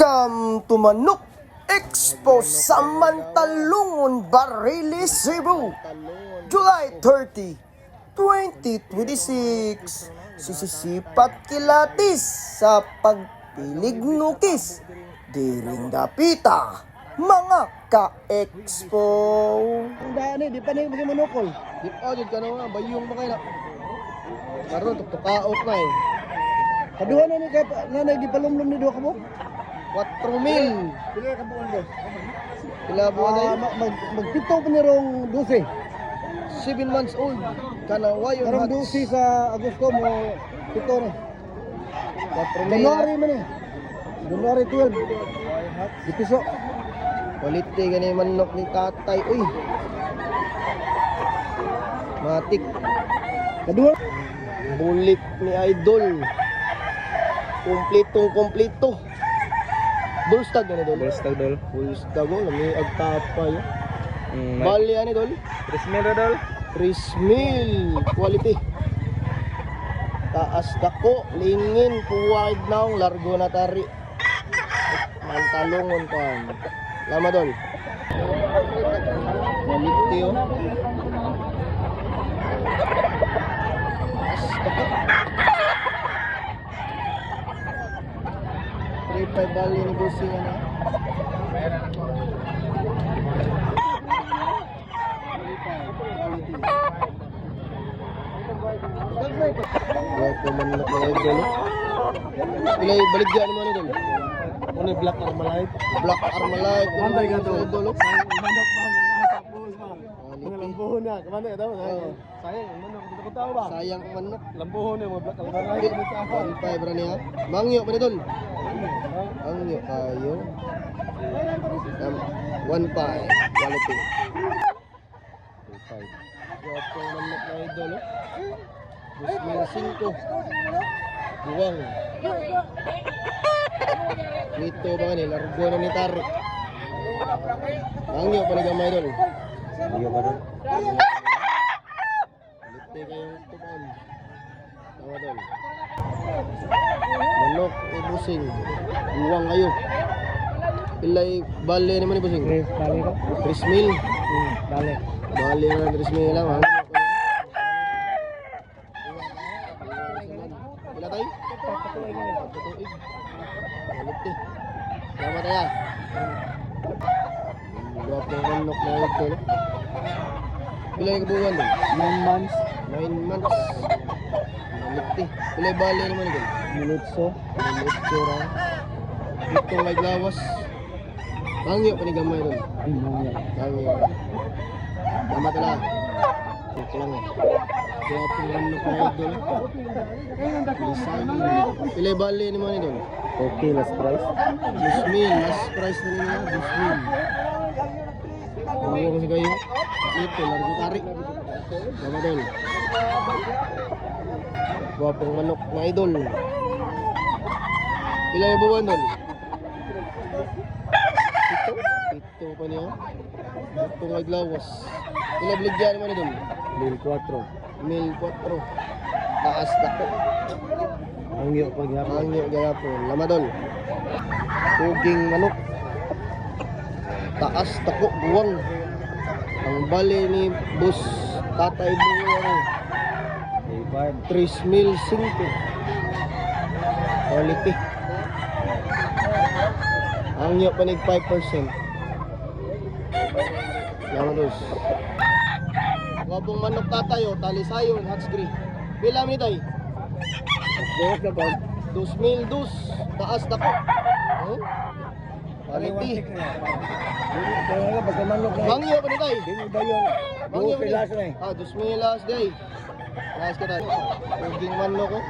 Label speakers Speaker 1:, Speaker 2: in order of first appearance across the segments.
Speaker 1: Welcome to Manok Expo sa Mantalungon, Barili, Cebu, July 30, 2026. Sisisipat kilatis sa pagpilig nukis, diring dapita, mga ka-expo.
Speaker 2: Ang daan di pa na yung mga manukol. Di pa, dyan ka na nga, bayong pa kayo na. Karoon, tukaot na eh. Kaduha na ni kaya nanay di palumlum ni duha ka mo? 4,000. Pila ka buwan ko? Pila buwan na yun? Magpito pa nirong 12. 7 months old. Kanaway yung
Speaker 3: Karang 12 sa Agosto mo, pito na.
Speaker 2: 4,000.
Speaker 3: January man eh. January 12. Dipiso.
Speaker 2: Quality gani manok ni tatay. Uy. Matik.
Speaker 3: Kadua.
Speaker 2: Bulik ni Idol. Kompleto. Bulstag na Idol.
Speaker 3: Bulstag dol.
Speaker 2: Bulstag o, lami agtapay. Bali yan Idol.
Speaker 3: 3,000 dol.
Speaker 2: 3,000 quality. Taas dako, lingin, puwag naong, largo na tari. Mantalungon pa. Lama Dol. Quality o. Taas dako. 3,500 bali ni Busing na. Wapo manok na Idol. Pilay baligyan mo ni Idol.
Speaker 3: Ano Black Armalite?
Speaker 2: Black Armalite.
Speaker 3: Kamantay ka to.
Speaker 2: Idol.
Speaker 3: Manok pa sa pus pa.
Speaker 2: Quality.
Speaker 3: Mga lambuhon na. Kamantay ka daw. Sayang, manok. Hindi ko tao ba?
Speaker 2: Sayang ang manok.
Speaker 3: Lambuhon na mga Black Armalite.
Speaker 2: 1,500 ra niya. Mangyo pa ni Idol. Mangyo kayo. 1,500 quality. 2,500. Wapo manok na Idol. 2,500. Buwang. Dito ba ni largo na ni Tari. Mangyo pa ni gamay Idol.
Speaker 3: Iyo ba dol?
Speaker 2: Lite kayong tuban. Tama Idol. Manok o Busing. Buwang kayo. Pilay bale naman ni Busing.
Speaker 3: Bali ka?
Speaker 2: 3,000.
Speaker 3: Bali.
Speaker 2: Bale na 3,000 lang. Ha? Pila tayo? Patuig. Quality. Tama tayo. Guwapo ng manok na ito. Pila yung kabuwan doon?
Speaker 3: 9 months.
Speaker 2: 9 months. Quality. Pila yung bale naman doon?
Speaker 3: Minutso.
Speaker 2: Minutso ra. Dito may glawas. Bangyo pa ni gamay doon. Bangyo. Tama tala. Ito lang eh. Guwapo ng manok na ito. Pila yung bale naman doon?
Speaker 3: Okay, last price.
Speaker 2: 10,000. Last price na nila. 10,000. Huwag kasi kayo. Ito, largo tari. Tama doon. Guwapong manok na Idol. Pila yung buwan doon? Ito pa niya. Ito may glawas. Pila bligyan naman doon?
Speaker 3: 1,400.
Speaker 2: 1,400. Taas dako.
Speaker 3: Ang iyo paghapon.
Speaker 2: Hangyo gayapon. Lamadol. Tuging manok. Taas dako buwang. Ang bali ni Boss Tatay Buwang. 3,005. Quality. Hangyo panig 5%. Lamadol. Wabong manok tatayo, talisayon, hatsgri. Pila mi tay?
Speaker 3: Bukas na ba?
Speaker 2: 2,000 taas dako. Oh. Quality.
Speaker 3: Kaya pagkamanok na.
Speaker 2: Bangyo pa ni tay.
Speaker 3: Dili ba yun?
Speaker 2: Bangyo
Speaker 3: Bukas last na eh.
Speaker 2: 2,000 last day. Last ka tayo. Uging manok ko.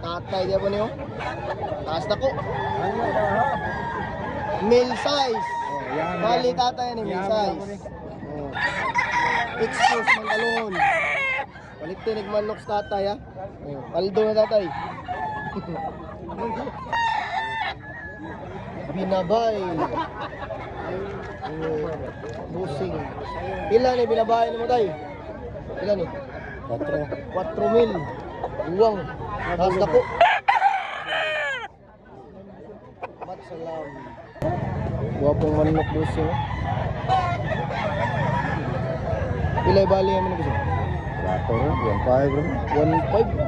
Speaker 2: Tatay dia pa niyo. Taas dako.
Speaker 3: Ano ba ha?
Speaker 2: Male size.
Speaker 3: Yan.
Speaker 2: Bali tatay ni male size. Oh. Expose Mantalungon. Balik tinig manok sa tatay ha. Oh. Paldo na tatay. Binabay. Busing. Pila ni binabay ni mo tay? Pila ni? 4,000. Uwang. Tapos dako. Salam. Guwapong manok boss yun. Pilay bali naman na boss.
Speaker 3: Plato rin, 1.5 rin.
Speaker 2: 1.5.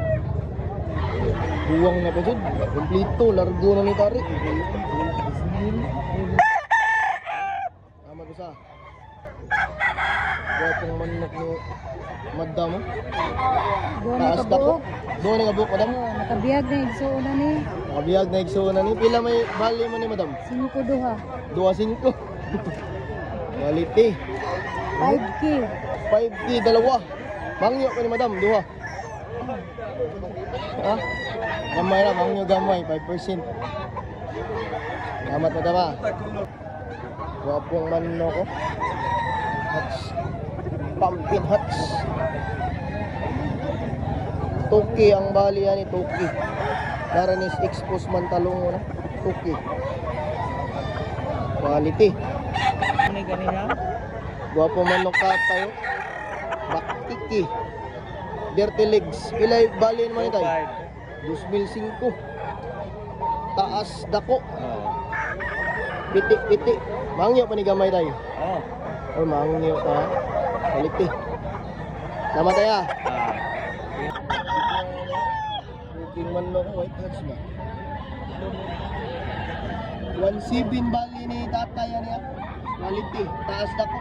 Speaker 2: Buwang na pa dyan. Kompleto. Largo na ni Tari. Tama ko sa. Guwapong manok ni Madam.
Speaker 4: Doon
Speaker 2: Taas na po. Doon na kabuk, Madam.
Speaker 4: nakabiyag na igsuuna ni.
Speaker 2: Nakabiyag na igsuuna ni. Pila may bali man ni Madam?
Speaker 4: 5-2.
Speaker 2: 2.5. Quality.
Speaker 4: 5K.
Speaker 2: 5K, dalawa. Mangyo ko ni Madam, duha. Ha? Gamay na, mangyo gamay, 5%. Salamat Madam ha. Wapong manok ko. Hats. Pumpkin hats. Tuki ang bali yan ni Tuki. Naranis expose man talong mo na. Tuki. Quality. Guwapo manok ka tayo. Bakiki. Dirty legs. Pilay bali naman ito. 2,005. Taas dako. Piti-piti. Mangyo pa ni gamay tayo. Or mangyo pa. Quality. Tama tayo. Booking manok white hats ba? 1.7 bali ni tatay niya. Quality. Taas dako.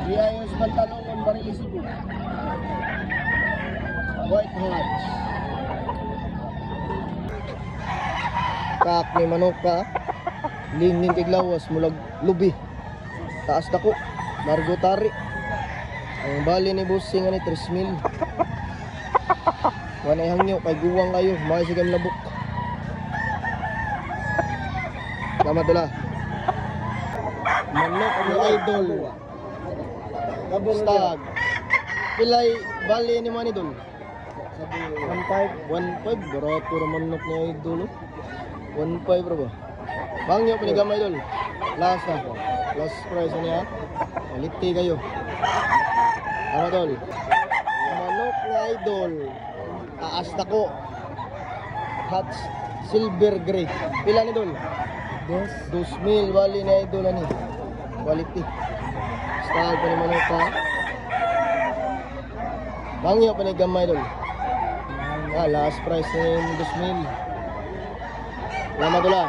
Speaker 2: Riayos pantalong on barilis ito. White hats. Kak ni manok ka. Lingning tiglawas mulag lubi. Taas dako. Largo tari. Ang bali ni bossing ani 3,000. Wanay hangyo kay guwang kayo. Mga sigam labok. Tama tula. Manok ni idol. Stag. Pilay bali ni man idol. 1.5. 1.5. Barato naman manok ni idol. 1.5 bro ba? Bangyo panigamay idol. Last na. Last price niya. Quality kayo. Tama idol. Manok ni idol. Taas ko. Hats silver gray. Pila ni idol? 2,000 bali ni idol ani. Quality. Style pa ni manok ka. Bangyo pa ni gamay idol. Last price ni 2,000. Salamat idol.